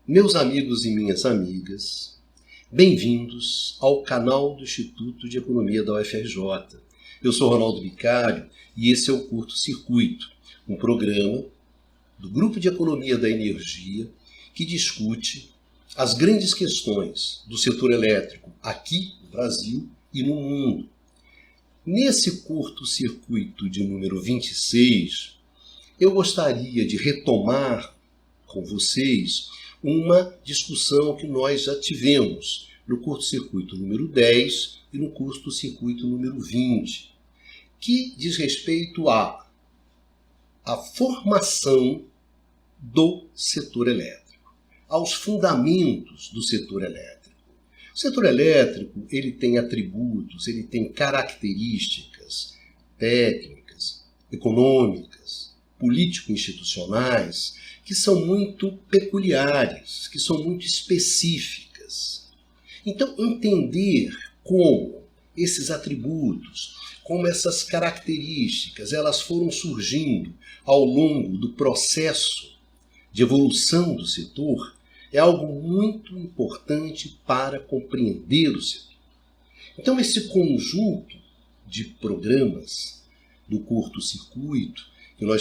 Meus amigos e minhas amigas, bem-vindos ao canal do Instituto de Economia da UFRJ. Eu sou Ronaldo Vicário e esse é o Curto Circuito, um programa do Grupo de Economia da Energia que discute as grandes questões do setor elétrico aqui no Brasil e no mundo. Nesse curto circuito de número 26, eu gostaria de retomar com vocês uma discussão que nós já tivemos no curto-circuito número 10 e no curto-circuito número 20, que diz respeito à formação do setor elétrico, aos fundamentos do setor elétrico. O setor elétrico ele tem atributos, ele tem características técnicas, econômicas, político-institucionais, que são muito peculiares, que são muito específicas. Então, entender como esses atributos, como essas características, elas foram surgindo ao longo do processo de evolução do setor, é algo muito importante para compreender o setor. Então, esse conjunto de programas do curto-circuito, que nós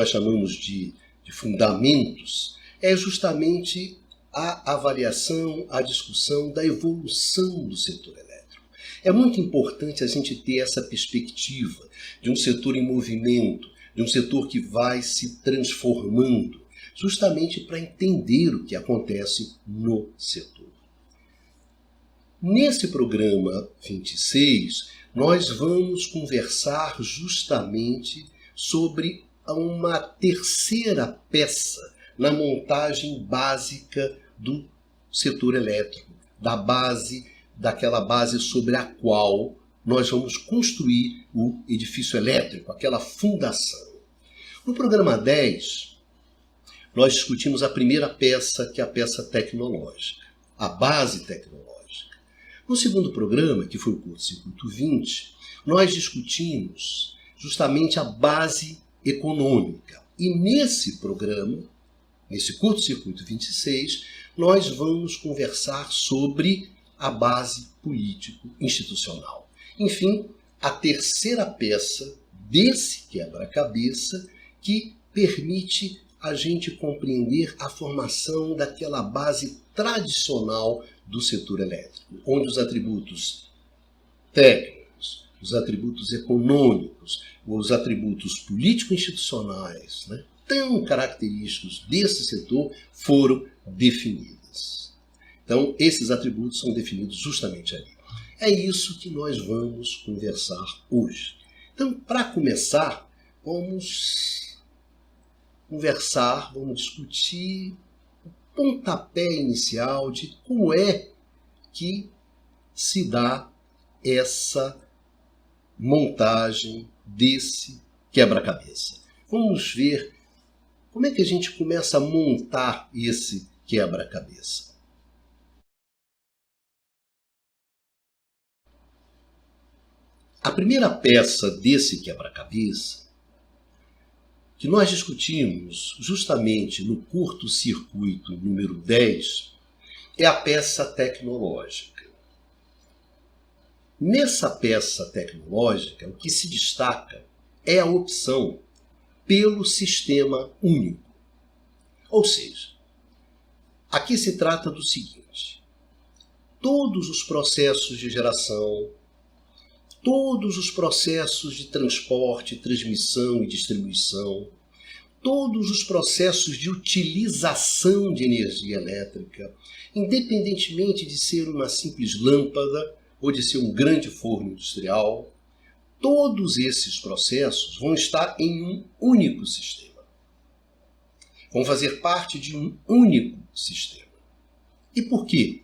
chamamos de fundamentos, é justamente a avaliação, a discussão da evolução do setor elétrico. É muito importante a gente ter essa perspectiva de um setor em movimento, de um setor que vai se transformando, justamente para entender o que acontece no setor. Nesse programa 26, nós vamos conversar justamente sobre uma terceira peça na montagem básica do setor elétrico, daquela base sobre a qual nós vamos construir o edifício elétrico, aquela fundação. No programa 10, nós discutimos a primeira peça, que é a peça tecnológica, a base tecnológica. No segundo programa, que foi o curto-circuito 20, nós discutimos justamente a base econômica. E nesse programa, nesse curto-circuito 26, nós vamos conversar sobre a base político-institucional. Enfim, a terceira peça desse quebra-cabeça que permite a gente compreender a formação daquela base tradicional do setor elétrico, onde os atributos técnicos, os atributos econômicos, os atributos político-institucionais, tão característicos desse setor, foram definidos. Então, esses atributos são definidos justamente ali. É isso que nós vamos conversar hoje. Então, para começar, vamos discutir o pontapé inicial de como é que se dá essa montagem desse quebra-cabeça. Vamos ver como é que a gente começa a montar esse quebra-cabeça. A primeira peça desse quebra-cabeça, que nós discutimos justamente no curto-circuito número 10, é a peça tecnológica. Nessa peça tecnológica, o que se destaca é a opção pelo sistema único. Ou seja, aqui se trata do seguinte: todos os processos de geração, todos os processos de transporte, transmissão e distribuição, todos os processos de utilização de energia elétrica, independentemente de ser uma simples lâmpada ou de ser um grande forno industrial, todos esses processos vão estar em um único sistema. Vão fazer parte de um único sistema. E por quê?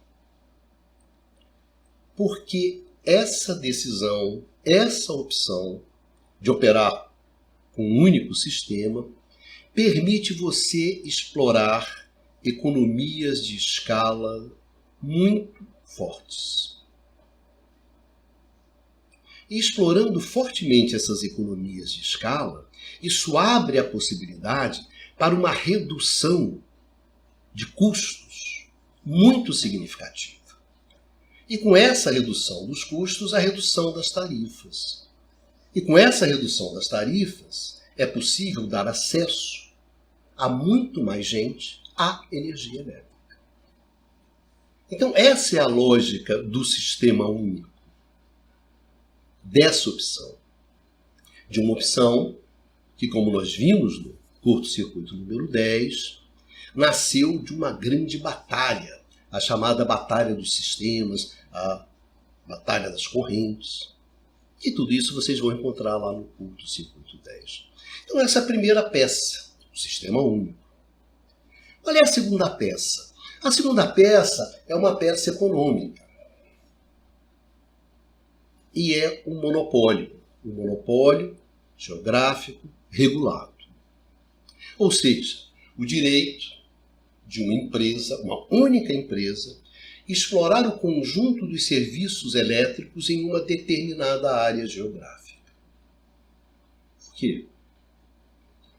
Porque essa decisão, essa opção de operar com um único sistema, permite você explorar economias de escala muito fortes. E explorando fortemente essas economias de escala, isso abre a possibilidade para uma redução de custos muito significativa. E com essa redução dos custos, a redução das tarifas. E com essa redução das tarifas, é possível dar acesso a muito mais gente à energia elétrica. Então, essa é a lógica do sistema único, dessa opção. De uma opção que, como nós vimos no curto-circuito número 10, nasceu de uma grande batalha, a chamada Batalha dos Sistemas, a Batalha das Correntes. E tudo isso vocês vão encontrar lá no curto-circuito 10. Então, essa é a primeira peça, o sistema único. Qual é a segunda peça? A segunda peça é uma peça econômica. E é um monopólio geográfico regulado. Ou seja, o direito de uma empresa, uma única empresa, explorar o conjunto dos serviços elétricos em uma determinada área geográfica. Por quê?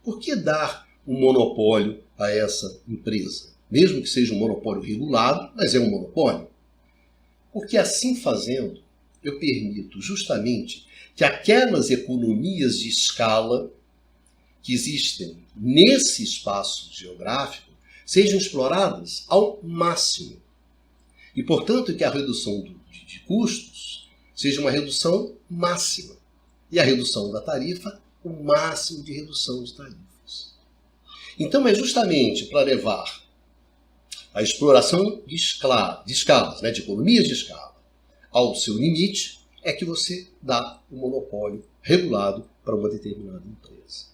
Por que dar um monopólio a essa empresa? Mesmo que seja um monopólio regulado, mas é um monopólio. Porque assim fazendo, eu permito justamente que aquelas economias de escala que existem nesse espaço geográfico sejam exploradas ao máximo. E, portanto, que a redução de custos seja uma redução máxima. E a redução da tarifa, o máximo de redução de tarifas. Então, é justamente para levar a exploração de escalas, de economias de escala, ao seu limite, é que você dá o monopólio regulado para uma determinada empresa.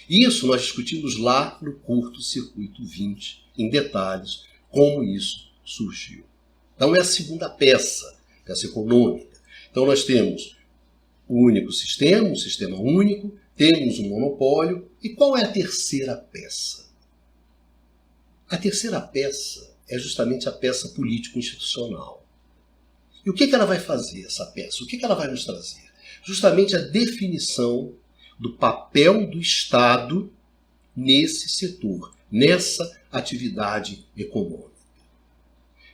Isso nós discutimos lá no curto-circuito 20, em detalhes, como isso surgiu. Então é a segunda peça econômica. Então nós temos o único sistema, um sistema único, temos um monopólio. E qual é a terceira peça? A terceira peça é justamente a peça político-institucional. E o que ela vai fazer, essa peça? O que ela vai nos trazer? Justamente a definição do papel do Estado nesse setor, nessa atividade econômica.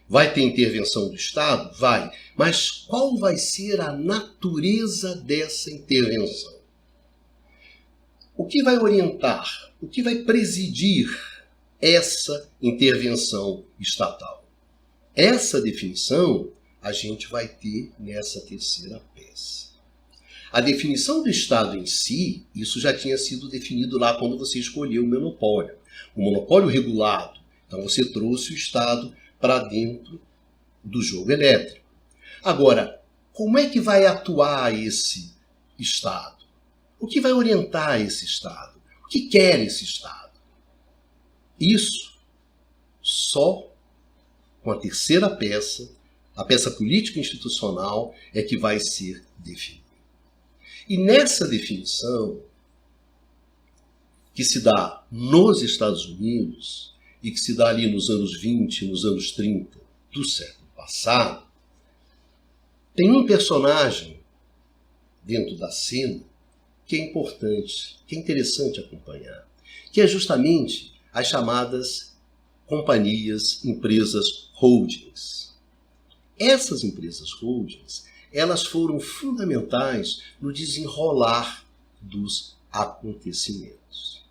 Vai ter intervenção do Estado? Vai. Mas qual vai ser a natureza dessa intervenção? O que vai orientar? O que vai presidir essa intervenção estatal? Essa definição a gente vai ter nessa terceira peça. A definição do Estado em si, isso já tinha sido definido lá quando você escolheu o monopólio. O monopólio regulado. Então você trouxe o Estado para dentro do jogo elétrico. Agora, como é que vai atuar esse Estado? O que vai orientar esse Estado? O que quer esse Estado? Isso só com a terceira peça, a peça político-institucional, é que vai ser definida. E nessa definição, que se dá nos Estados Unidos e que se dá ali nos anos 20, nos anos 30 do século passado, tem um personagem dentro da cena que é importante, que é interessante acompanhar, que é justamente as chamadas companhias, empresas holdings. Essas empresas holdings, elas foram fundamentais no desenrolar dos acontecimentos.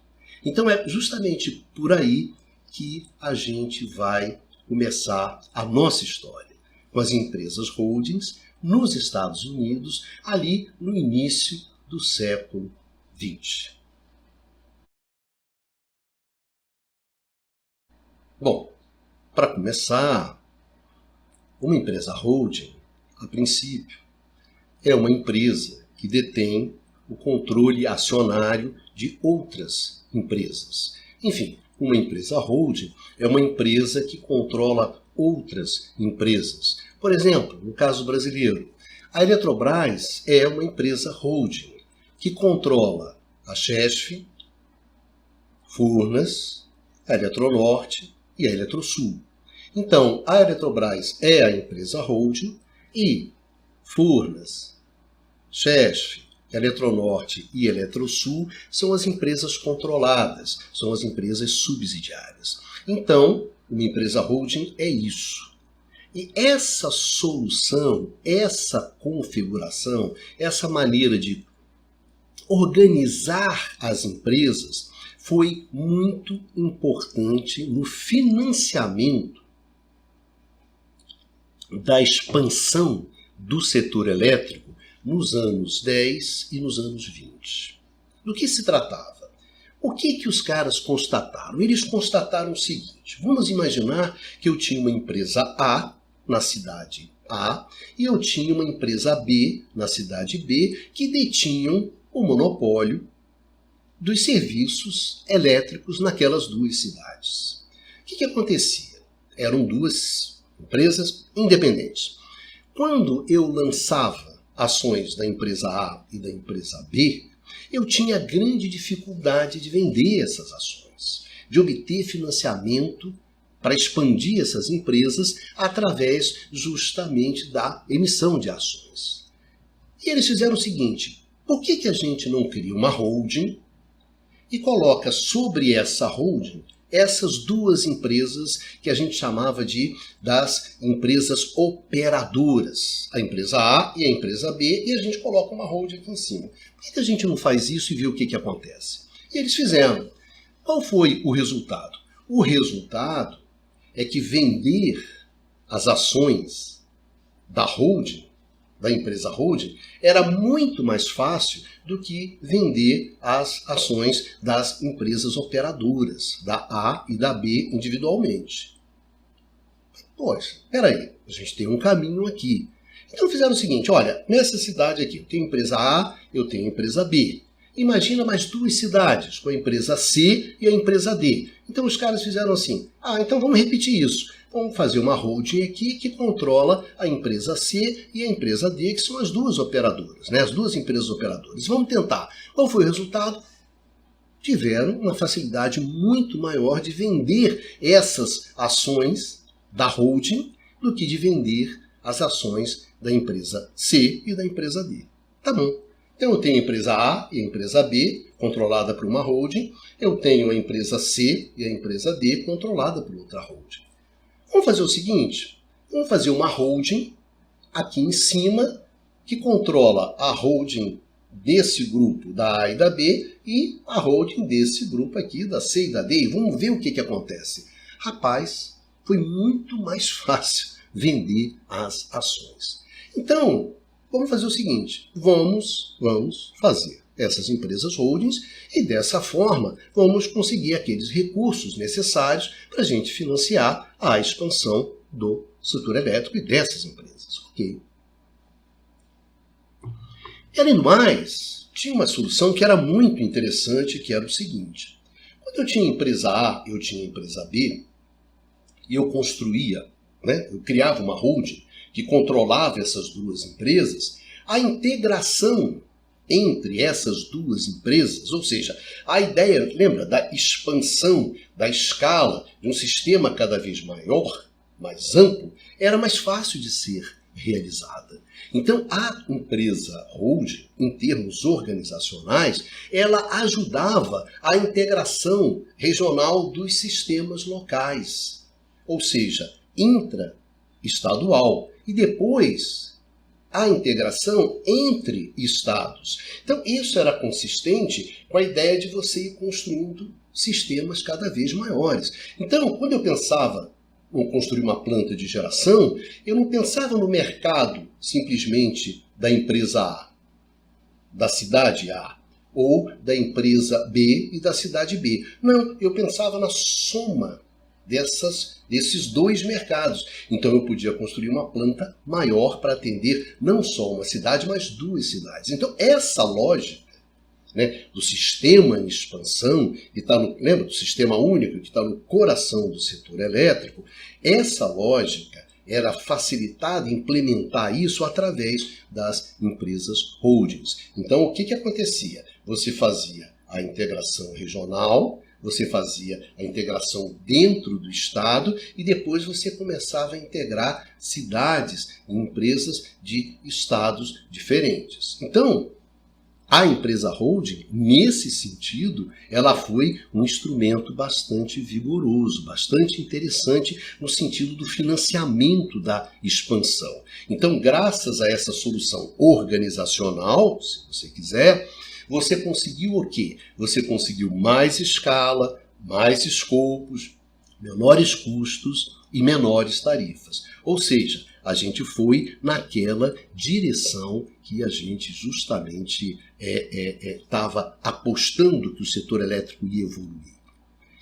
Então é justamente por aí que a gente vai começar a nossa história, com as empresas holdings nos Estados Unidos, ali no início do século XX. Bom, para começar, uma empresa holding, a princípio, é uma empresa que detém o controle acionário de outras empresas. Enfim, uma empresa holding é uma empresa que controla outras empresas. Por exemplo, no caso brasileiro, a Eletrobras é uma empresa holding que controla a Chesf, Furnas, a Eletronorte e a Eletrosul. Então, a Eletrobras é a empresa holding e Furnas, Chesf, Eletronorte e Eletrosul são as empresas controladas, são as empresas subsidiárias. Então, uma empresa holding é isso. E essa solução, essa configuração, essa maneira de organizar as empresas foi muito importante no financiamento da expansão do setor elétrico nos anos 10 e nos anos 20. Do que se tratava? O que os caras constataram? Eles constataram o seguinte: vamos imaginar que eu tinha uma empresa A na cidade A e eu tinha uma empresa B na cidade B que detinham o monopólio dos serviços elétricos naquelas duas cidades. O que acontecia? Eram duas empresas independentes. Quando eu lançava ações da empresa A e da empresa B, eu tinha grande dificuldade de vender essas ações, de obter financiamento para expandir essas empresas através justamente da emissão de ações. E eles fizeram o seguinte: por que a gente não cria uma holding e coloca sobre essa holding essas duas empresas que a gente chamava das empresas operadoras, a empresa A e a empresa B, e a gente coloca uma holding aqui em cima. Por que a gente não faz isso e vê o que acontece? E eles fizeram. Qual foi o resultado? O resultado é que vender as ações da holding, da empresa holding, era muito mais fácil do que vender as ações das empresas operadoras, da A e da B individualmente. Poxa, peraí, a gente tem um caminho aqui. Então fizeram o seguinte: olha, nessa cidade aqui, eu tenho a empresa A, eu tenho a empresa B. Imagina mais duas cidades, com a empresa C e a empresa D. Então os caras fizeram assim: então vamos repetir isso. Vamos fazer uma holding aqui que controla a empresa C e a empresa D, que são as duas operadoras, né? As duas empresas operadoras. Vamos tentar. Qual foi o resultado? Tiveram uma facilidade muito maior de vender essas ações da holding do que de vender as ações da empresa C e da empresa D. Tá bom. Então eu tenho a empresa A e a empresa B, controlada por uma holding. Eu tenho a empresa C e a empresa D, controlada por outra holding. Vamos fazer o seguinte: vamos fazer uma holding aqui em cima que controla a holding desse grupo da A e da B e a holding desse grupo aqui da C e da D. E vamos ver o que acontece. Rapaz, foi muito mais fácil vender as ações. Então, vamos fazer o seguinte: vamos fazer essas empresas holdings e dessa forma vamos conseguir aqueles recursos necessários para a gente financiar a expansão do setor elétrico e dessas empresas. Ok. E além do mais, tinha uma solução que era muito interessante, que era o seguinte: quando eu tinha a empresa A, eu tinha a empresa B, e eu construía, eu criava uma holding que controlava essas duas empresas, a integração entre essas duas empresas, ou seja, a ideia, lembra, da expansão, da escala, de um sistema cada vez maior, mais amplo, era mais fácil de ser realizada. Então, a empresa holding, em termos organizacionais, ela ajudava a integração regional dos sistemas locais, ou seja, intra-estadual, e depois a integração entre estados. Então, isso era consistente com a ideia de você ir construindo sistemas cada vez maiores. Então, quando eu pensava em construir uma planta de geração, eu não pensava no mercado simplesmente da empresa A, da cidade A, ou da empresa B e da cidade B. Não, eu pensava na soma desses dois mercados. Então eu podia construir uma planta maior para atender não só uma cidade, mas duas cidades. Então essa lógica, do sistema em expansão, que está lembra do sistema único, que está no coração do setor elétrico, essa lógica era facilitada implementar isso através das empresas holdings. Então o que acontecia? Você fazia a integração regional, você fazia a integração dentro do estado e depois você começava a integrar cidades e empresas de estados diferentes. Então, A empresa holding, nesse sentido, ela foi um instrumento bastante vigoroso, bastante interessante no sentido do financiamento da expansão. Então, graças a essa solução organizacional, se você quiser, você conseguiu o quê? Você conseguiu mais escala, mais escopos, menores custos e menores tarifas. Ou seja, a gente foi naquela direção que a gente justamente estava apostando que o setor elétrico ia evoluir.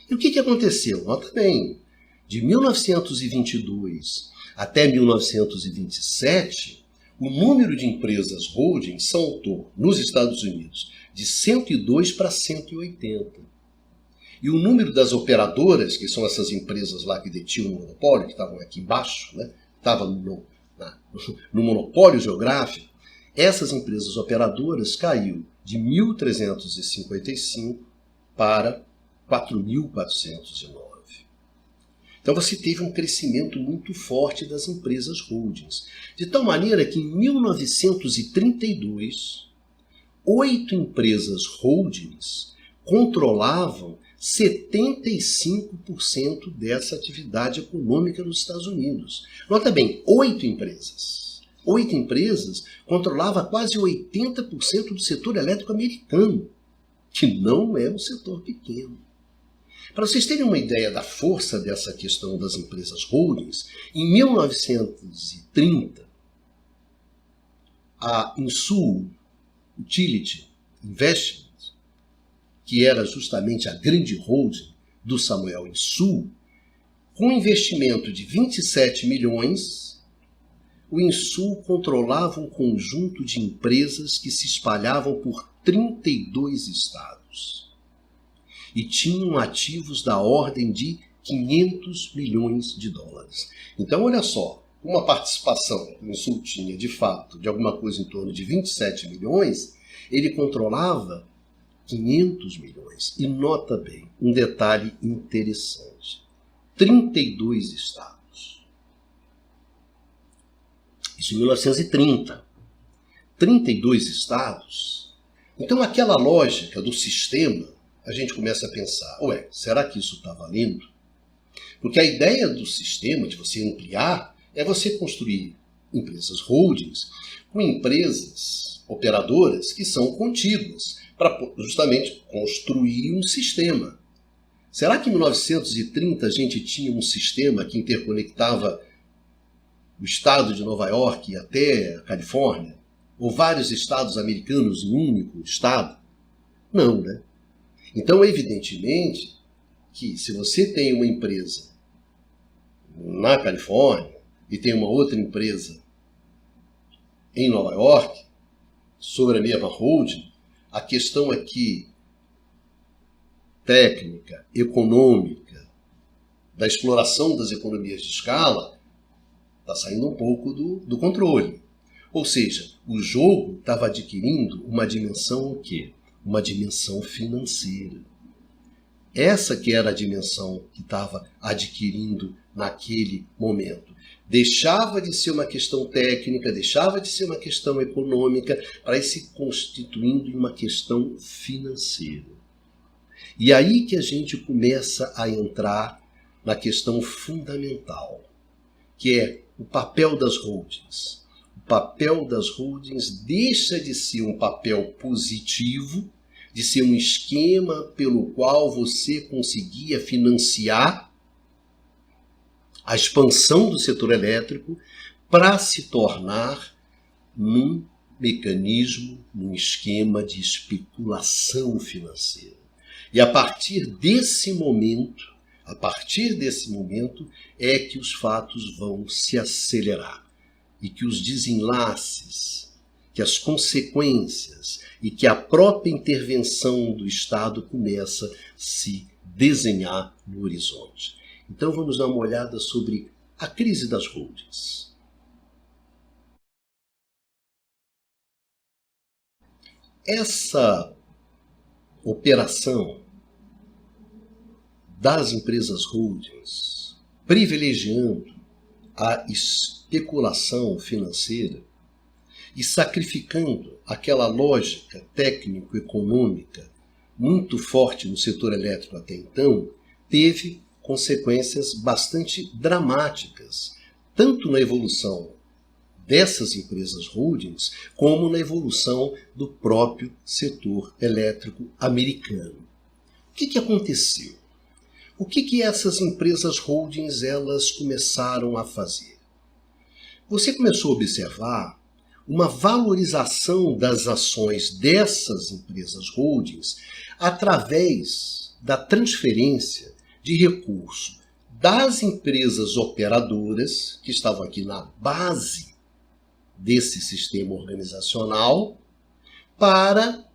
E o que aconteceu? Nota bem, de 1922 até 1927, o número de empresas holding saltou, nos Estados Unidos, de 102 para 180. E o número das operadoras, que são essas empresas lá que detinham o monopólio, que estavam aqui embaixo, né? Estava no monopólio geográfico, essas empresas operadoras caiu de 1.355 para 4.409. Então você teve um crescimento muito forte das empresas holdings. De tal maneira que em 1932, 8 empresas holdings controlavam 75% dessa atividade econômica nos Estados Unidos. Nota bem, 8 empresas. 8 empresas controlavam quase 80% do setor elétrico americano, que não é um setor pequeno. Para vocês terem uma ideia da força dessa questão das empresas holdings, em 1930, a Insuo Utility Investment, que era justamente a grande holding do Samuel Insuo, com um investimento de 27 milhões, o Insuo controlava um conjunto de empresas que se espalhavam por 32 estados e tinham ativos da ordem de 500 milhões de dólares. Então, olha só, uma participação que o Insuo tinha, de fato, de alguma coisa em torno de 27 milhões, ele controlava 500 milhões. E nota bem, um detalhe interessante. 32 estados. Isso em 1930. 32 estados. Então aquela lógica do sistema, a gente começa a pensar, ué, será que isso está valendo? Porque a ideia do sistema, de você ampliar, é você construir empresas holdings com empresas operadoras que são contíguas, para justamente construir um sistema. Será que em 1930 a gente tinha um sistema que interconectava o estado de Nova York até a Califórnia? Ou vários estados americanos em um único estado? Não, né? Então, evidentemente, que se você tem uma empresa na Califórnia e tem uma outra empresa em Nova York, sobre a mesma holding, a questão aqui técnica, econômica, da exploração das economias de escala, está saindo um pouco do controle. Ou seja, o jogo estava adquirindo uma dimensão o quê? Uma dimensão financeira. Essa que era a dimensão que estava adquirindo naquele momento. Deixava de ser uma questão técnica, deixava de ser uma questão econômica, para ir se constituindo em uma questão financeira. E aí que a gente começa a entrar na questão fundamental, que é o papel das holdings. O papel das holdings deixa de ser um papel positivo, de ser um esquema pelo qual você conseguia financiar a expansão do setor elétrico, para se tornar num mecanismo, num esquema de especulação financeira. E a partir desse momento é que os fatos vão se acelerar e que os desenlaces, que as consequências e que a própria intervenção do Estado começa a se desenhar no horizonte. Então vamos dar uma olhada sobre a crise das holdings. Essa operação das empresas holdings, privilegiando a especulação financeira, e sacrificando aquela lógica técnico-econômica muito forte no setor elétrico até então, teve consequências bastante dramáticas, tanto na evolução dessas empresas holdings, como na evolução do próprio setor elétrico americano. O que aconteceu? O que essas empresas holdings elas começaram a fazer? Você começou a observar uma valorização das ações dessas empresas holdings através da transferência de recurso das empresas operadoras, que estavam aqui na base desse sistema organizacional, para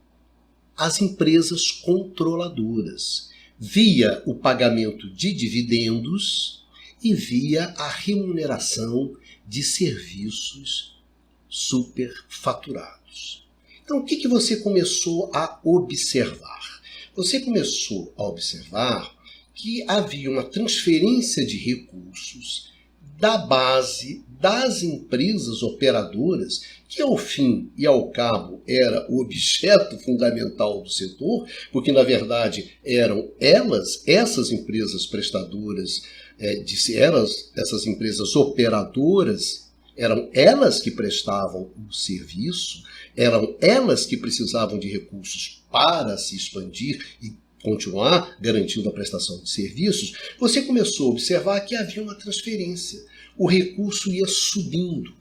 as empresas controladoras, via o pagamento de dividendos e via a remuneração de serviços superfaturados. Então, o que você começou a observar? Você começou a observar que havia uma transferência de recursos da base das empresas operadoras, que ao fim e ao cabo era o objeto fundamental do setor, porque na verdade eram elas, essas empresas prestadoras, essas empresas operadoras, eram elas que prestavam o serviço, eram elas que precisavam de recursos para se expandir e continuar garantindo a prestação de serviços. Você começou a observar que havia uma transferência. O recurso ia subindo.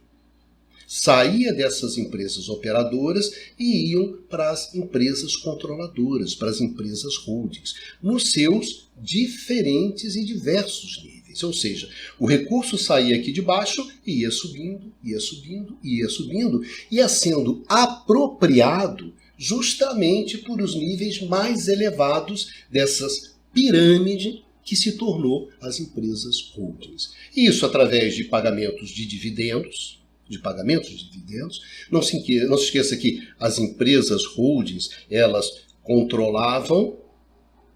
Saía dessas empresas operadoras e iam para as empresas controladoras, para as empresas holdings, nos seus diferentes e diversos níveis. Ou seja, o recurso saía aqui de baixo e ia subindo, ia subindo, ia subindo, ia sendo apropriado justamente por os níveis mais elevados dessas pirâmides que se tornou as empresas holdings. Isso através de pagamentos de dividendos, Não se esqueça que as empresas holdings, elas controlavam,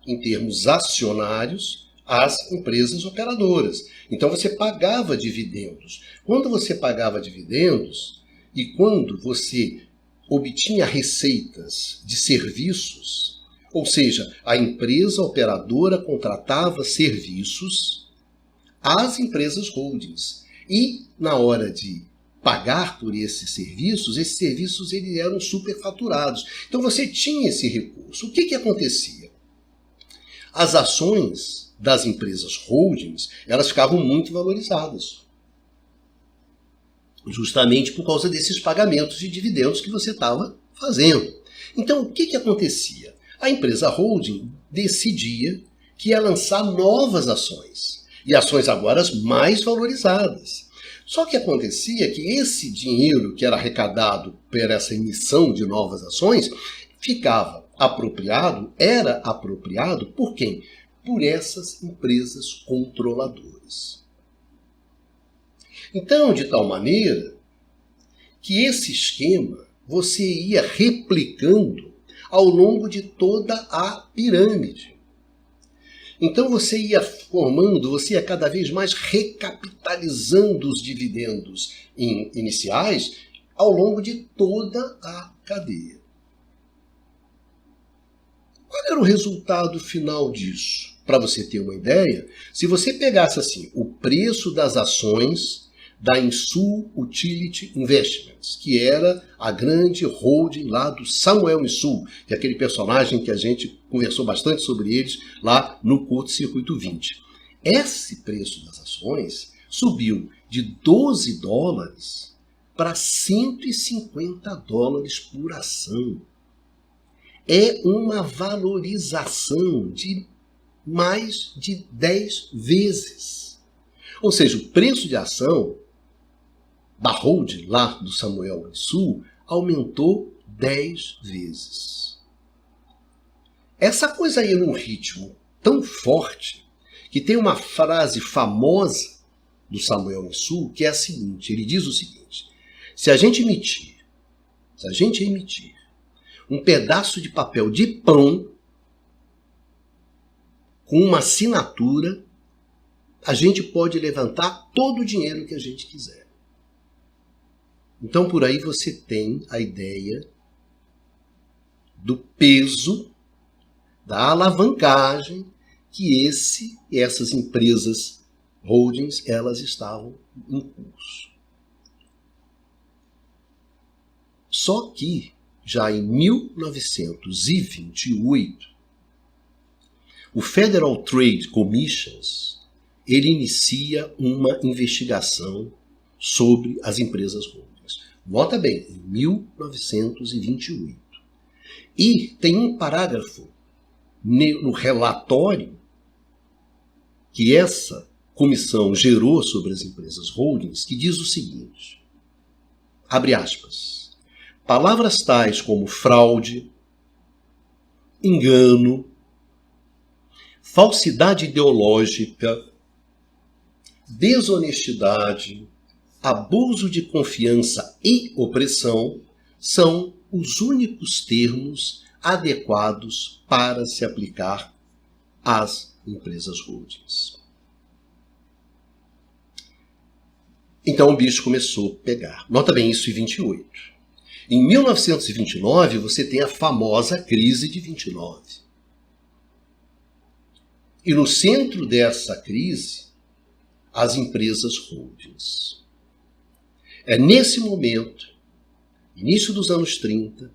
em termos acionários, as empresas operadoras. Então você pagava dividendos. Quando você pagava dividendos e quando você obtinha receitas de serviços, ou seja, a empresa operadora contratava serviços às empresas holdings. E na hora de pagar por esses serviços eles eram superfaturados. Então você tinha esse recurso. O que acontecia? As ações das empresas holdings, elas ficavam muito valorizadas. Justamente por causa desses pagamentos de dividendos que você estava fazendo. Então, o que acontecia? A empresa holding decidia que ia lançar novas ações. E ações agora mais valorizadas. Só que acontecia que esse dinheiro que era arrecadado por essa emissão de novas ações era apropriado por quem? Por essas empresas controladoras. Então, de tal maneira que esse esquema você ia replicando ao longo de toda a pirâmide. Então você ia cada vez mais recapitalizando os dividendos iniciais ao longo de toda a cadeia. Qual era o resultado final disso? Para você ter uma ideia, se você pegasse assim o preço das ações da Insoo Utility Investments, que era a grande holding lá do Samuel Insoo, que é aquele personagem que a gente conversou bastante sobre eles lá no Curto Circuito 20. Esse preço das ações subiu de $12 para $150 por ação. É uma valorização de mais de 10 vezes. Ou seja, o preço de ação da holding lá do Samuel Insoo aumentou 10 vezes. Essa coisa aí num ritmo tão forte que tem uma frase famosa do Samuel Insoo que é a seguinte, ele diz o seguinte: se a gente emitir um pedaço de papel de pão com uma assinatura, a gente pode levantar todo o dinheiro que a gente quiser. Então, por aí você tem a ideia do peso, da alavancagem que essas empresas holdings, elas estavam em curso. Só que, já em 1928, o Federal Trade Commission, ele inicia uma investigação sobre as empresas holdings. Nota bem, em 1928. E tem um parágrafo no relatório que essa comissão gerou sobre as empresas holdings que diz o seguinte, abre aspas, palavras tais como fraude, engano, falsidade ideológica, desonestidade, abuso de confiança e opressão são os únicos termos adequados para se aplicar às empresas holdings. Então o bicho começou a pegar. Nota bem, isso em 28. Em 1929, você tem a famosa crise de 29. E no centro dessa crise, as empresas holdings. É nesse momento, início dos anos 30,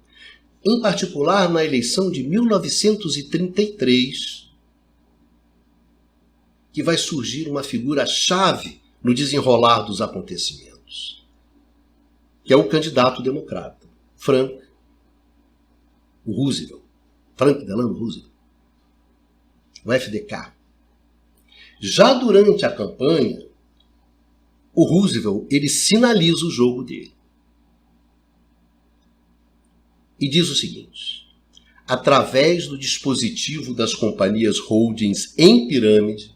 em particular na eleição de 1933, que vai surgir uma figura-chave no desenrolar dos acontecimentos, que é o candidato democrata, Franklin Delano Roosevelt, o FDK. Já durante a campanha, o Roosevelt, ele sinaliza o jogo dele. E diz o seguinte, através do dispositivo das companhias holdings em pirâmide,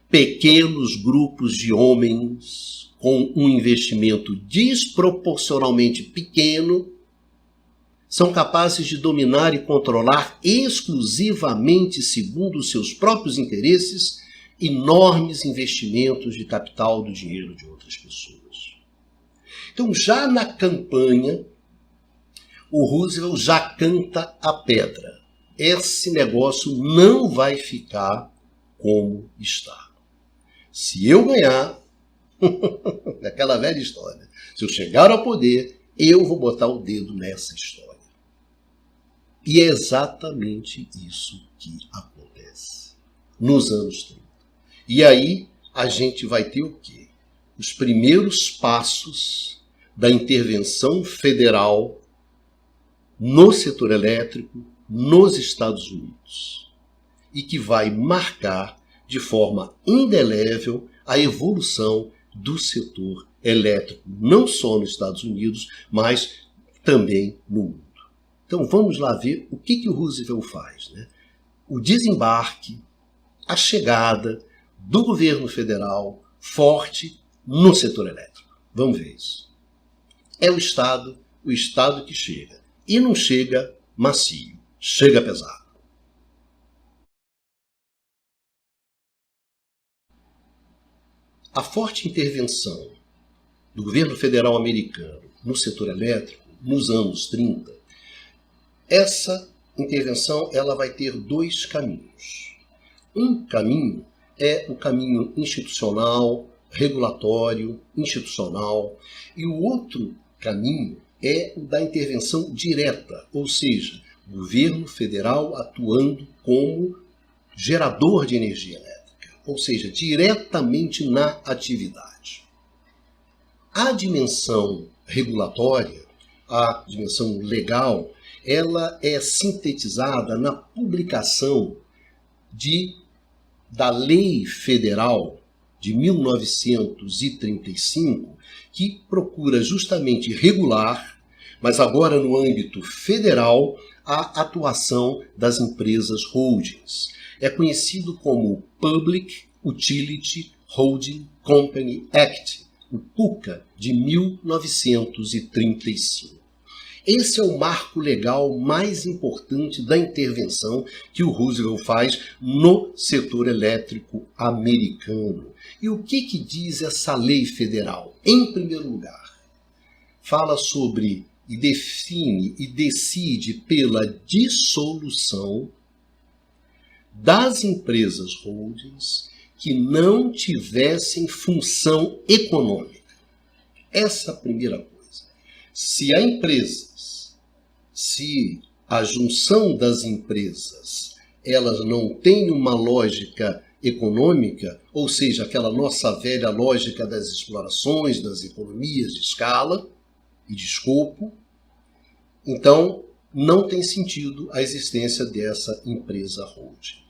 pequenos grupos de homens com um investimento desproporcionalmente pequeno são capazes de dominar e controlar exclusivamente, segundo os seus próprios interesses, enormes investimentos de capital do dinheiro de outras pessoas. Então, já na campanha, o Roosevelt já canta a pedra. Esse negócio não vai ficar como está. Se eu ganhar, naquela velha história, se eu chegar ao poder, eu vou botar o dedo nessa história. E é exatamente isso que acontece nos anos 30. E aí a gente vai ter o quê? Os primeiros passos da intervenção federal no setor elétrico nos Estados Unidos e que vai marcar de forma indelével a evolução do setor elétrico, não só nos Estados Unidos, mas também no mundo. Então vamos lá ver o que o Roosevelt faz, né? O desembarque, a chegada do governo federal forte no setor elétrico. Vamos ver isso. É o Estado que chega. E não chega macio, chega pesado. A forte intervenção do governo federal americano no setor elétrico nos anos 30, essa intervenção ela vai ter dois caminhos. Um caminho é o caminho institucional, regulatório, institucional, e o outro caminho é o da intervenção direta, ou seja, o governo federal atuando como gerador de energia elétrica, ou seja, diretamente na atividade. A dimensão regulatória, a dimensão legal, ela é sintetizada na publicação da Lei Federal de 1935, que procura justamente regular, mas agora no âmbito federal, a atuação das empresas holdings. É conhecido como Public Utility Holding Company Act, o PUCA, de 1935. Esse é o marco legal mais importante da intervenção que o Roosevelt faz no setor elétrico americano. E o que diz essa lei federal? Em primeiro lugar, fala sobre e define e decide pela dissolução das empresas holdings que não tivessem função econômica. Essa é a primeira coisa. Se a junção das empresas, elas não têm uma lógica econômica, ou seja, aquela nossa velha lógica das explorações, das economias de escala e de escopo, então não tem sentido a existência dessa empresa holding.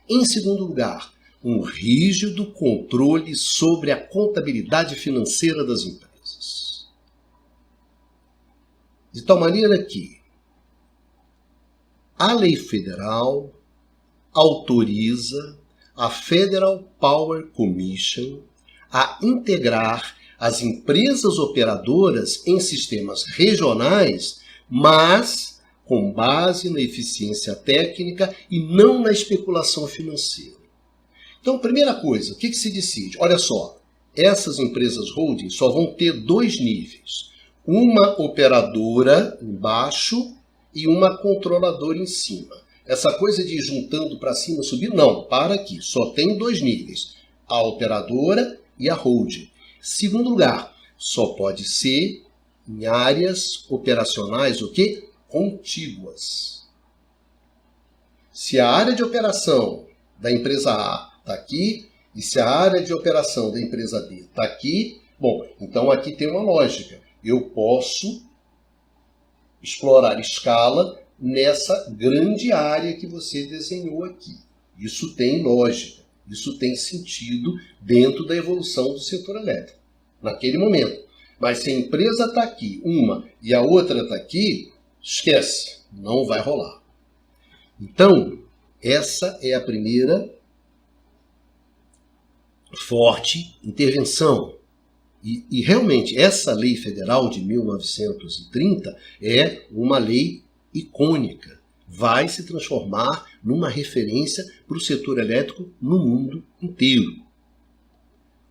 Em segundo lugar, um rígido controle sobre a contabilidade financeira das empresas. De tal maneira que a lei federal autoriza a Federal Power Commission a integrar as empresas operadoras em sistemas regionais, mas com base na eficiência técnica e não na especulação financeira. Então, primeira coisa, o que se decide? Olha só, essas empresas holding só vão ter 2 níveis. Uma operadora embaixo e uma controladora em cima. Essa coisa de ir juntando para cima, subir, não, para aqui. Só tem 2 níveis, a operadora e a holding. Segundo lugar, só pode ser em áreas operacionais, o quê? Contíguas. Se a área de operação da empresa A está aqui, e se a área de operação da empresa B está aqui, bom, então aqui tem uma lógica. Eu posso explorar escala nessa grande área que você desenhou aqui. Isso tem lógica, isso tem sentido dentro da evolução do setor elétrico, naquele momento. Mas se a empresa está aqui, uma, e a outra está aqui, esquece, não vai rolar. Então, essa é a primeira forte intervenção. E realmente, essa lei federal de 1930 é uma lei icônica. Vai se transformar numa referência para o setor elétrico no mundo inteiro.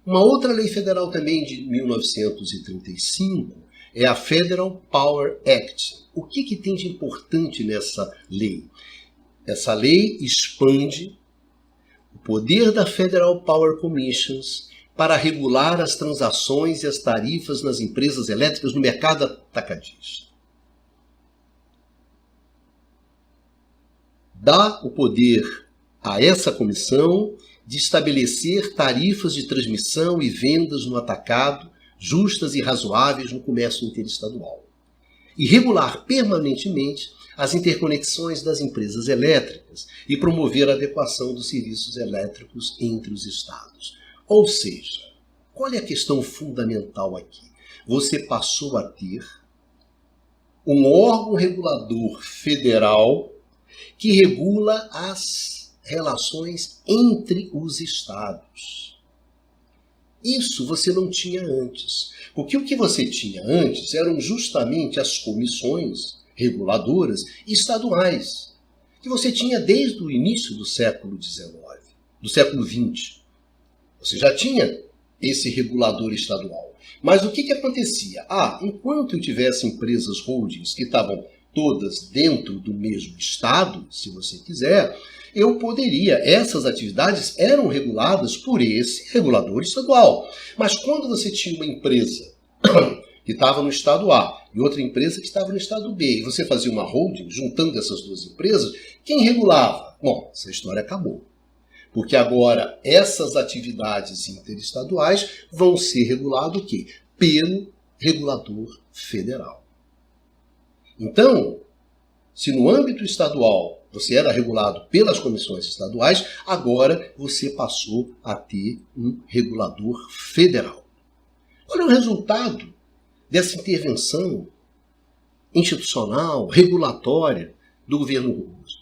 Uma outra lei federal também de 1935 é a Federal Power Act. O que tem de importante nessa lei? Essa lei expande o poder da Federal Power Commissions para regular as transações e as tarifas nas empresas elétricas no mercado atacadista. Dá o poder a essa comissão de estabelecer tarifas de transmissão e vendas no atacado justas e razoáveis no comércio interestadual e regular permanentemente as interconexões das empresas elétricas e promover a adequação dos serviços elétricos entre os estados. Ou seja, qual é a questão fundamental aqui? Você passou a ter um órgão regulador federal que regula as relações entre os estados. Isso você não tinha antes. Porque o que você tinha antes eram justamente as comissões reguladoras estaduais, que você tinha desde o início do século XIX, do século XX. Você já tinha esse regulador estadual. Mas o que acontecia? Enquanto eu tivesse empresas holdings que estavam todas dentro do mesmo estado, se você quiser, eu poderia, essas atividades eram reguladas por esse regulador estadual. Mas quando você tinha uma empresa que estava no estado A e outra empresa que estava no estado B, e você fazia uma holding juntando essas 2 empresas, quem regulava? Bom, essa história acabou. Porque agora essas atividades interestaduais vão ser reguladas o quê? Pelo regulador federal. Então, se no âmbito estadual você era regulado pelas comissões estaduais, agora você passou a ter um regulador federal. Qual é o resultado dessa intervenção institucional, regulatória do governo Roosevelt?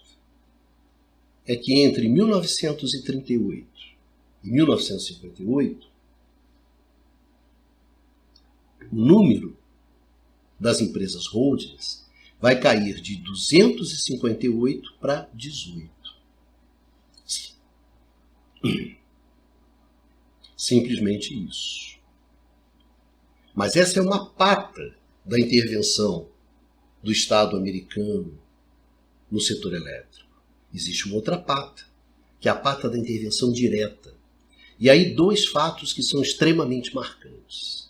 É que entre 1938 e 1958, o número das empresas holdings vai cair de 258 para 18. Simplesmente isso. Mas essa é uma pata da intervenção do Estado americano no setor elétrico. Existe uma outra pata, que é a pata da intervenção direta. E aí dois fatos que são extremamente marcantes.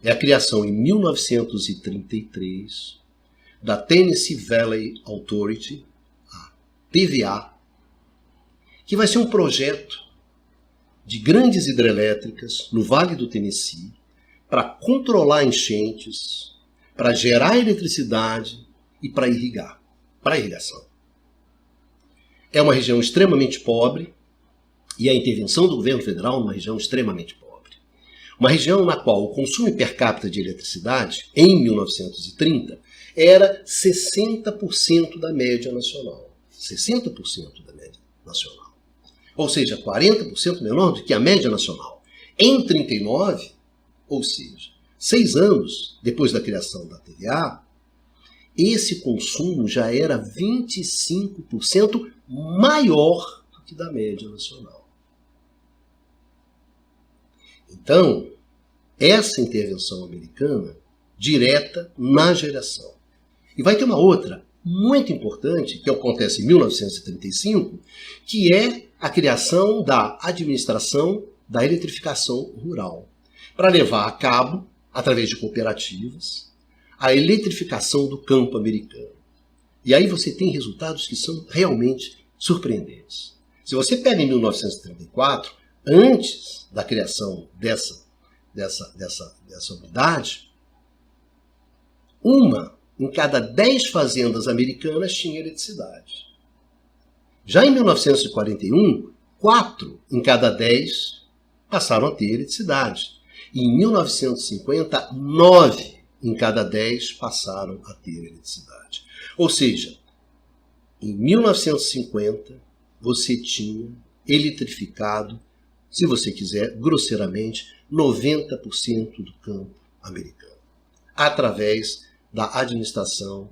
É a criação em 1933 da Tennessee Valley Authority, a TVA, que vai ser um projeto de grandes hidrelétricas no Vale do Tennessee para controlar enchentes, para gerar eletricidade e para irrigar, para irrigação. É uma região extremamente pobre e a intervenção do governo federal numa região extremamente pobre. Uma região na qual o consumo per capita de eletricidade, em 1930, era 60% da média nacional. 60% da média nacional. Ou seja, 40% menor do que a média nacional. Em 39, ou seja, 6 anos depois da criação da TVA, esse consumo já era 25% maior do que da média nacional. Então, essa intervenção americana direta na geração. E vai ter uma outra muito importante, que acontece em 1935, que é a criação da administração da eletrificação rural, para levar a cabo, através de cooperativas, a eletrificação do campo americano. E aí você tem resultados que são realmente surpreendentes. Se você pega em 1934, antes da criação dessa unidade, uma em cada 10 fazendas americanas tinha eletricidade. Já em 1941, 4 em cada 10 passaram a ter eletricidade. E em 1950, 9 em cada 10 passaram a ter eletricidade. Ou seja, em 1950, você tinha eletrificado, se você quiser, grosseiramente, 90% do campo americano, através da administração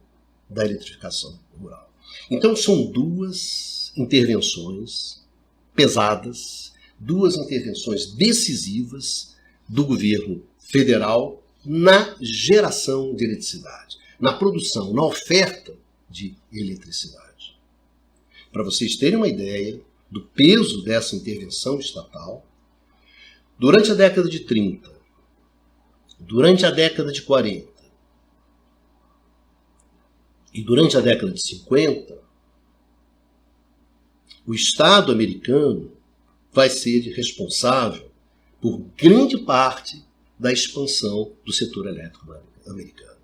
da eletrificação rural. Então, são duas intervenções pesadas, duas intervenções decisivas do governo federal na geração de eletricidade, na produção, na oferta de eletricidade. Para vocês terem uma ideia do peso dessa intervenção estatal, durante a década de 30, durante a década de 40 e durante a década de 50, o Estado americano vai ser responsável por grande parte da expansão do setor elétrico americano.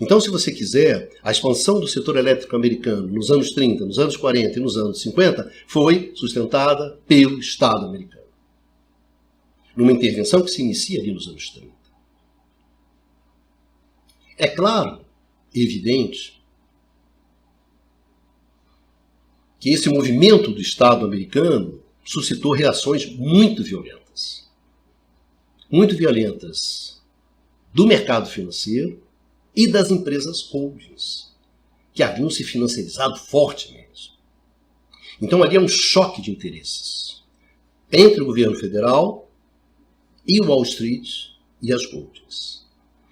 Então, se você quiser, a expansão do setor elétrico americano nos anos 30, nos anos 40 e nos anos 50 foi sustentada pelo Estado americano, numa intervenção que se inicia ali nos anos 30. É claro, evidente, que esse movimento do Estado americano suscitou reações muito violentas. Muito violentas do mercado financeiro e das empresas holdings, que haviam se financiarizado fortemente. Então ali é um choque de interesses entre o governo federal e o Wall Street e as holdings.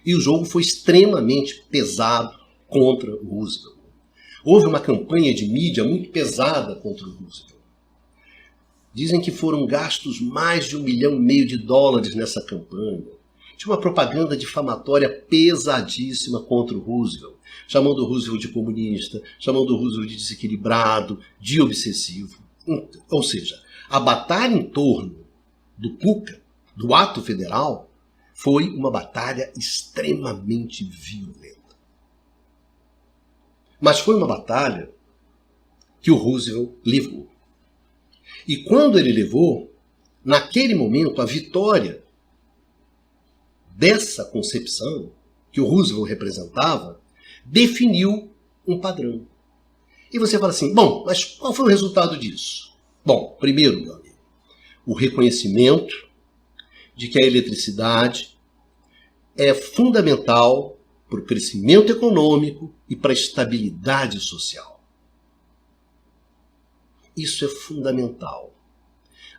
E o jogo foi extremamente pesado contra o Roosevelt. Houve uma campanha de mídia muito pesada contra o Roosevelt. Dizem que foram gastos mais de $1,5 milhão nessa campanha. Tinha uma propaganda difamatória pesadíssima contra o Roosevelt, chamando o Roosevelt de comunista, chamando o Roosevelt de desequilibrado, de obsessivo. Ou seja, a batalha em torno do PUCA, do ato federal, foi uma batalha extremamente violenta. Mas foi uma batalha que o Roosevelt levou. E quando ele levou, naquele momento, a vitória dessa concepção que o Roosevelt representava definiu um padrão. E você fala assim, bom, mas qual foi o resultado disso? Bom, primeiro, meu amigo, o reconhecimento de que a eletricidade é fundamental para o crescimento econômico e para a estabilidade social. Isso é fundamental.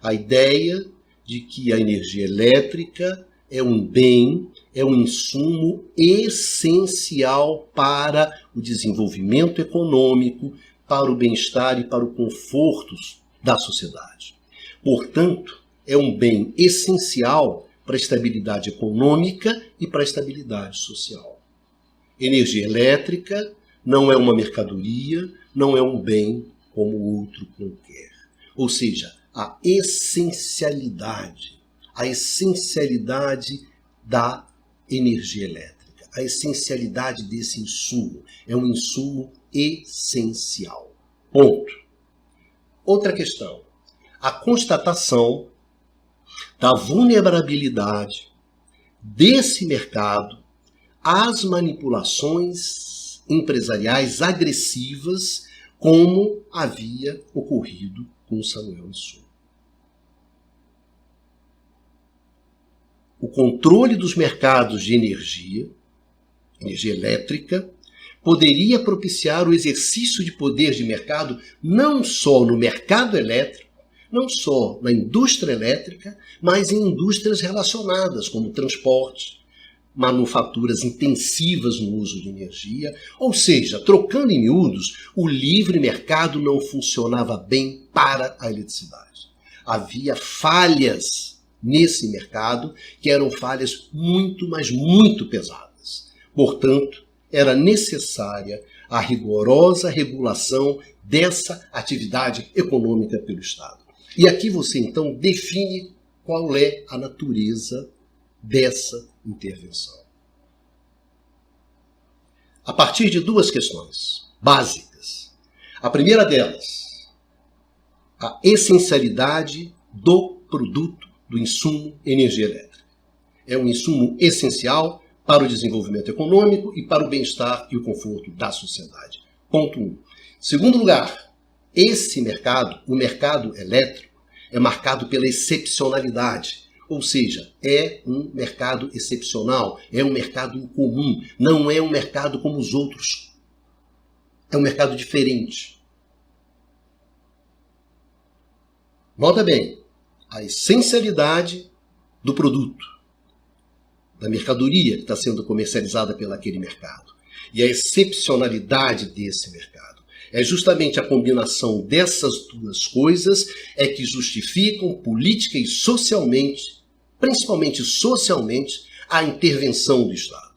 A ideia de que a energia elétrica é um bem, é um insumo essencial para o desenvolvimento econômico, para o bem-estar e para o conforto da sociedade. Portanto, é um bem essencial para a estabilidade econômica e para a estabilidade social. Energia elétrica não é uma mercadoria, não é um bem como outro qualquer. Ou seja, a essencialidade da energia elétrica, a essencialidade desse insumo. É um insumo essencial. Ponto. Outra questão. A constatação da vulnerabilidade desse mercado às manipulações empresariais agressivas, como havia ocorrido com Samuel Insumo. O controle dos mercados de energia elétrica, poderia propiciar o exercício de poder de mercado não só no mercado elétrico, não só na indústria elétrica, mas em indústrias relacionadas, como transporte, manufaturas intensivas no uso de energia. Ou seja, trocando em miúdos, o livre mercado não funcionava bem para a eletricidade. Havia falhas nesse mercado que eram falhas muito, mas muito pesadas. Portanto, era necessária a rigorosa regulação dessa atividade econômica pelo Estado. E aqui você, então, define qual é a natureza dessa intervenção. A partir de duas questões básicas. A primeira delas, a essencialidade do produto, do insumo energia elétrica. É um insumo essencial para o desenvolvimento econômico e para o bem-estar e o conforto da sociedade. Ponto 1. Segundo lugar, esse mercado, o mercado elétrico, é marcado pela excepcionalidade. Ou seja, é um mercado excepcional, é um mercado incomum, não é um mercado como os outros. É um mercado diferente. Nota bem, a essencialidade do produto, da mercadoria que está sendo comercializada pelaquele mercado, e a excepcionalidade desse mercado. É justamente a combinação dessas duas coisas é que justificam política e socialmente, principalmente socialmente, a intervenção do Estado.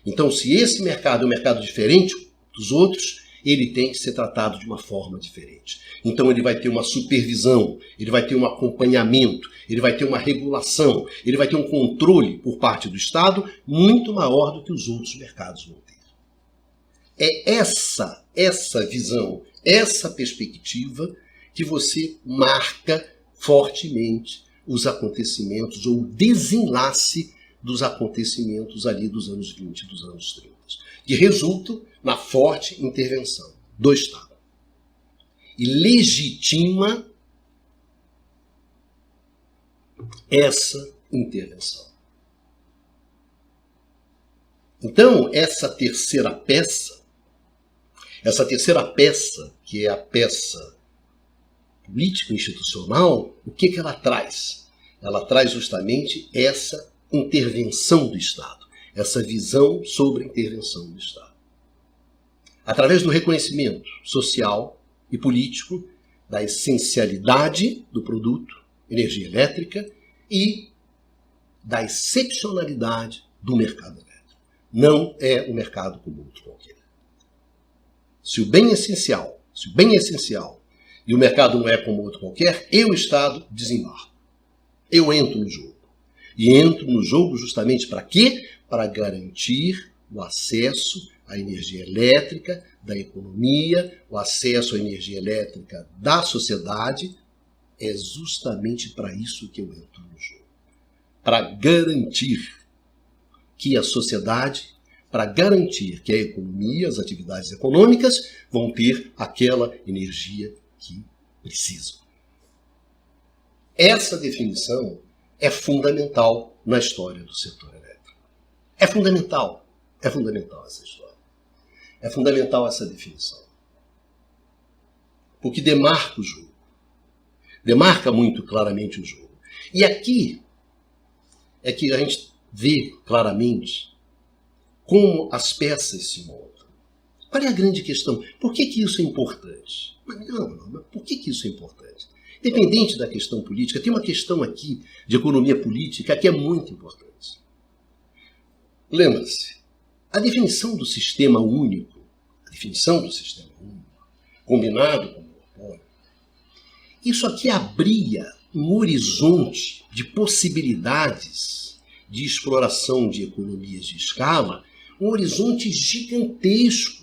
Então, se esse mercado é um mercado diferente dos outros, ele tem que ser tratado de uma forma diferente. Então ele vai ter uma supervisão, ele vai ter um acompanhamento, ele vai ter uma regulação, ele vai ter um controle por parte do Estado muito maior do que os outros mercados vão ter. É essa visão, essa perspectiva que você marca fortemente os acontecimentos ou o desenlace dos acontecimentos ali dos anos 20 e dos anos 30, que resultam na forte intervenção do Estado. E legitima essa intervenção. Então, essa terceira peça, que é a peça político-institucional, o que ela traz? Ela traz justamente essa intervenção do Estado, essa visão sobre a intervenção do Estado. Através do reconhecimento social e político da essencialidade do produto, energia elétrica, e da excepcionalidade do mercado elétrico. Não é um mercado como outro qualquer. Se o bem é essencial e o mercado não é como outro qualquer, eu, Estado, desembarco. Eu entro no jogo. E entro no jogo justamente para quê? Para garantir o acesso à energia elétrica da economia, o acesso à energia elétrica da sociedade. É justamente para isso que eu entro no jogo. Para garantir que a sociedade, para garantir que a economia, as atividades econômicas vão ter aquela energia que precisam. Essa definição é fundamental na história do setor elétrico. É fundamental essa história. É fundamental essa definição. Porque demarca o jogo. Demarca muito claramente o jogo. E aqui é que a gente vê claramente como as peças se montam. Qual é a grande questão? Por que isso é importante? Mas por que isso é importante? Independente da questão política, tem uma questão aqui de economia política que é muito importante. Lembra-se, a definição do sistema único, combinado com o monopólio, isso aqui abria um horizonte de possibilidades de exploração de economias de escala, um horizonte gigantesco.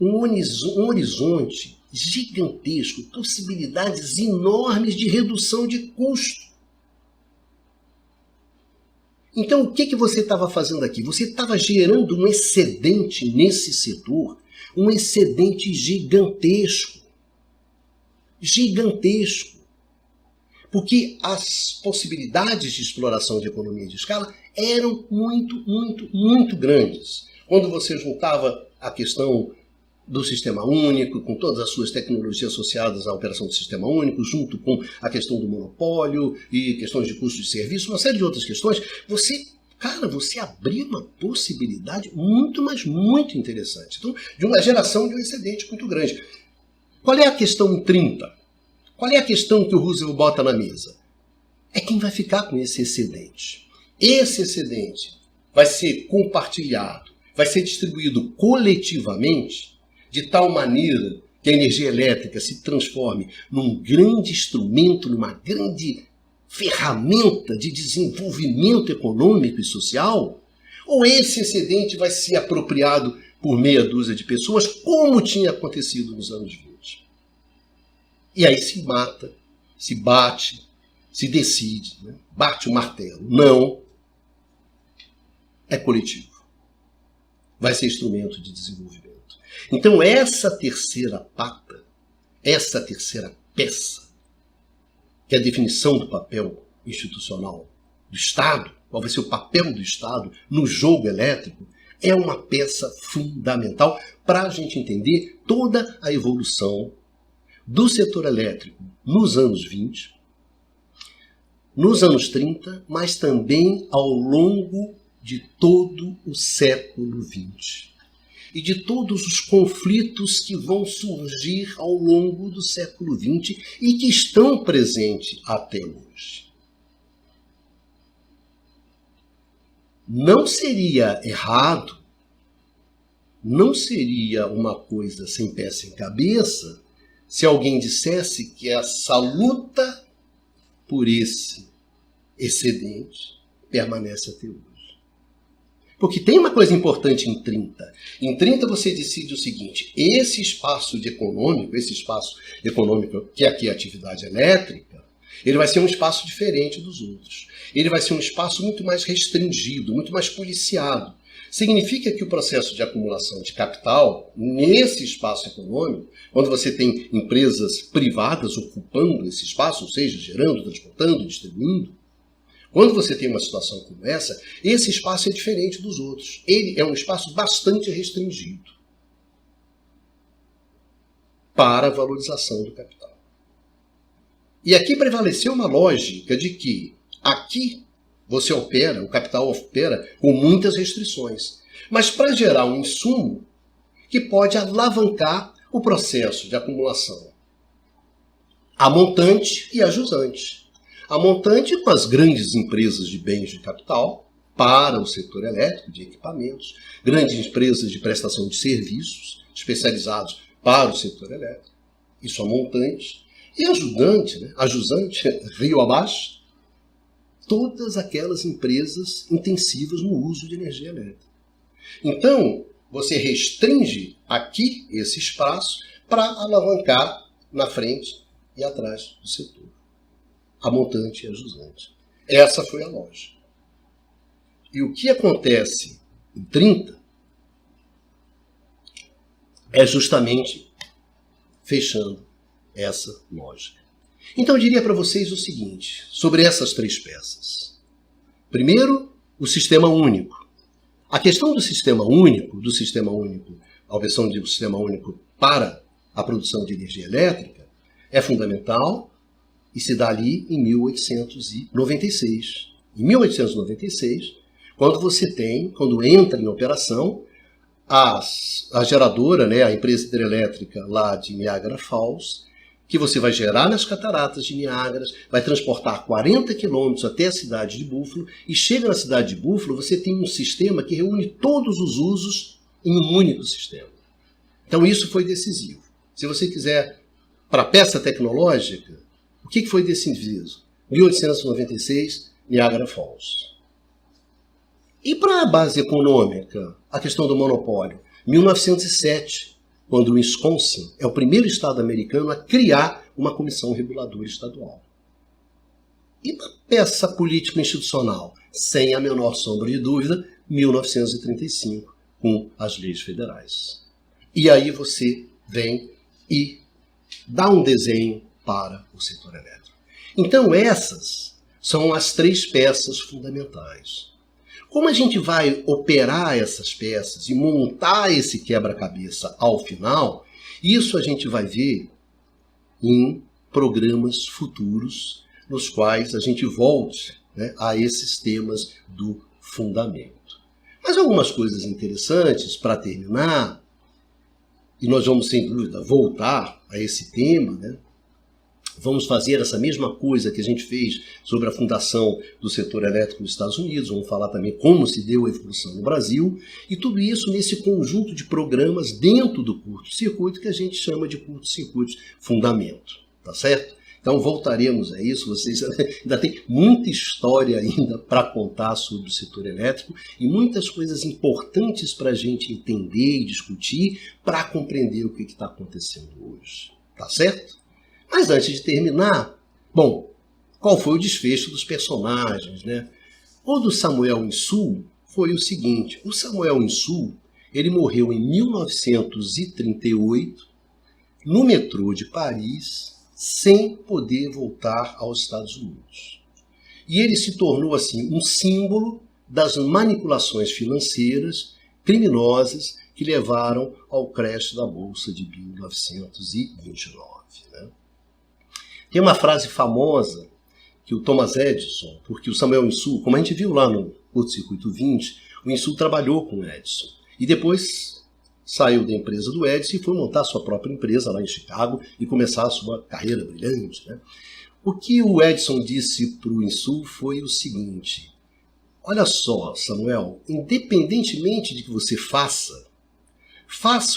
Um horizonte gigantesco, possibilidades enormes de redução de custo. Então, o que você estava fazendo aqui? Você estava gerando um excedente nesse setor, um excedente gigantesco. Gigantesco. Porque as possibilidades de exploração de economia de escala eram muito grandes. Quando você juntava a questão do sistema único, com todas as suas tecnologias associadas à operação do sistema único, junto com a questão do monopólio e questões de custo de serviço, uma série de outras questões, você abria uma possibilidade muito interessante. Então, de uma geração de um excedente muito grande. Qual é a questão em 30? Qual é a questão que o Roosevelt bota na mesa? É quem vai ficar com esse excedente. Esse excedente vai ser compartilhado, vai ser distribuído coletivamente, de tal maneira que a energia elétrica se transforme num grande instrumento, numa grande ferramenta de desenvolvimento econômico e social? Ou esse excedente vai ser apropriado por meia dúzia de pessoas, como tinha acontecido nos anos 20? E aí se mata, se bate, se decide, né? Bate o martelo. Não. É coletivo. Vai ser instrumento de desenvolvimento. Então essa terceira pata, essa terceira peça, que é a definição do papel institucional do Estado, qual vai ser o papel do Estado no jogo elétrico, é uma peça fundamental para a gente entender toda a evolução do setor elétrico nos anos 20, nos anos 30, mas também ao longo de todo o século 20. E de todos os conflitos que vão surgir ao longo do século XX e que estão presentes até hoje. Não seria errado, não seria uma coisa sem pé sem cabeça, se alguém dissesse que essa luta por esse excedente permanece até hoje. Porque tem uma coisa importante em 30. Em 30 você decide o seguinte: esse espaço econômico que aqui é a atividade elétrica, ele vai ser um espaço diferente dos outros. Ele vai ser um espaço muito mais restringido, muito mais policiado. Significa que o processo de acumulação de capital, nesse espaço econômico, quando você tem empresas privadas ocupando esse espaço, ou seja, gerando, transportando, distribuindo, quando você tem uma situação como essa, esse espaço é diferente dos outros. Ele é um espaço bastante restringido para a valorização do capital. E aqui prevaleceu uma lógica de que aqui o capital opera com muitas restrições, mas para gerar um insumo que pode alavancar o processo de acumulação a montante e a jusante. A montante com as grandes empresas de bens de capital para o setor elétrico, de equipamentos, grandes empresas de prestação de serviços especializados para o setor elétrico, isso a montante, e a jusante, rio abaixo, todas aquelas empresas intensivas no uso de energia elétrica. Então, você restringe aqui esse espaço para alavancar na frente e atrás do setor. A montante e a jusante. Essa foi a lógica. E o que acontece em 30 é justamente fechando essa lógica. Então eu diria para vocês o seguinte, sobre essas três peças. Primeiro, o sistema único. A questão do sistema único, a versão do sistema único para a produção de energia elétrica, é fundamental e se dá ali em 1896. Em 1896, quando entra em operação a geradora, né, a empresa hidrelétrica lá de Niagara Falls, que você vai gerar nas cataratas de Niágara, vai transportar 40 quilômetros até a cidade de Buffalo, e chega na cidade de Buffalo, você tem um sistema que reúne todos os usos em um único sistema. Então isso foi decisivo. Se você quiser, para a peça tecnológica, o que foi decisivo? 1896, Niagara Falls. E para a base econômica, a questão do monopólio? 1907, quando o Wisconsin é o primeiro estado americano a criar uma comissão reguladora estadual. E para a peça político-institucional? Sem a menor sombra de dúvida, 1935, com as leis federais. E aí você vem e dá um desenho para o setor elétrico. Então essas são as três peças fundamentais. Como a gente vai operar essas peças e montar esse quebra-cabeça ao final, isso a gente vai ver em programas futuros, nos quais a gente volte, né, a esses temas do fundamento. Mas algumas coisas interessantes para terminar, e nós vamos sem dúvida voltar a esse tema, né? Vamos fazer essa mesma coisa que a gente fez sobre a fundação do setor elétrico nos Estados Unidos, vamos falar também como se deu a evolução no Brasil, e tudo isso nesse conjunto de programas dentro do curto-circuito que a gente chama de curto-circuito fundamento, tá certo? Então voltaremos a isso, vocês ainda tem muita história ainda para contar sobre o setor elétrico e muitas coisas importantes para a gente entender e discutir para compreender o que está acontecendo hoje, tá certo? Mas antes de terminar, bom, qual foi o desfecho dos personagens, né? O do Samuel Insull foi o seguinte, o Samuel Insull, ele morreu em 1938 no metrô de Paris, sem poder voltar aos Estados Unidos. E ele se tornou, assim, um símbolo das manipulações financeiras criminosas que levaram ao crash da Bolsa de 1929, né? Tem uma frase famosa que o Thomas Edison, porque o Samuel Insull, como a gente viu lá no Curto-Circuito 20, o Insull trabalhou com o Edison. E depois saiu da empresa do Edison e foi montar a sua própria empresa lá em Chicago e começar a sua carreira brilhante, né? O que o Edison disse para o Insull foi o seguinte: olha só, Samuel, independentemente de que você faça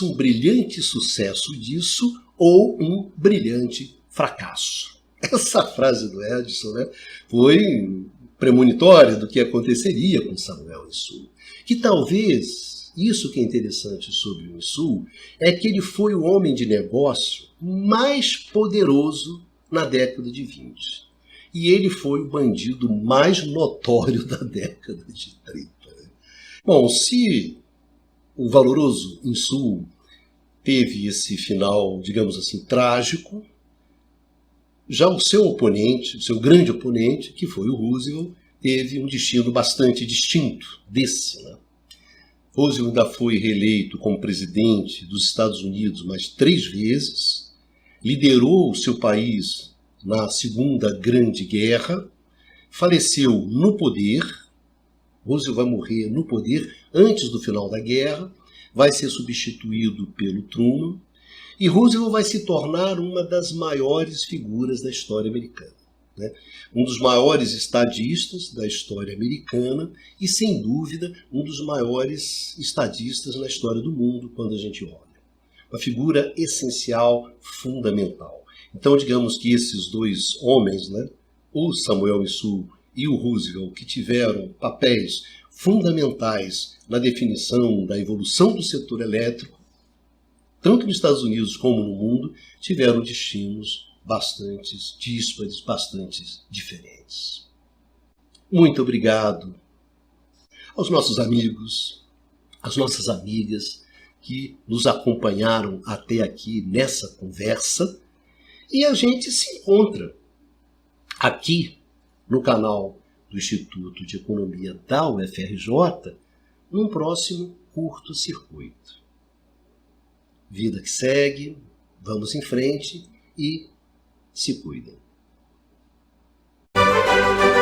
um brilhante sucesso disso ou um brilhante fracasso. Essa frase do Edison, né, foi premonitória do que aconteceria com Samuel Insull. Que talvez, isso que é interessante sobre o Insull, é que ele foi o homem de negócio mais poderoso na década de 20. E ele foi o bandido mais notório da década de 30. Né? Bom, se o valoroso Insull teve esse final, digamos assim, trágico, já o seu oponente, o seu grande oponente, que foi o Roosevelt, teve um destino bastante distinto desse, né? Roosevelt ainda foi reeleito como presidente dos Estados Unidos mais 3 vezes, liderou o seu país na Segunda Grande Guerra, faleceu no poder. Roosevelt vai morrer no poder antes do final da guerra, vai ser substituído pelo Truman, e Roosevelt vai se tornar uma das maiores figuras da história americana, né? Um dos maiores estadistas da história americana e, sem dúvida, um dos maiores estadistas na história do mundo quando a gente olha. Uma figura essencial, fundamental. Então, digamos que esses dois homens, né, o Samuel Insull e o Roosevelt, que tiveram papéis fundamentais na definição da evolução do setor elétrico, tanto nos Estados Unidos como no mundo, tiveram destinos bastante díspares, bastante diferentes. Muito obrigado aos nossos amigos, às nossas amigas que nos acompanharam até aqui nessa conversa, e a gente se encontra aqui no canal do Instituto de Economia da UFRJ num próximo curto-circuito. Vida que segue, vamos em frente e se cuidem. Música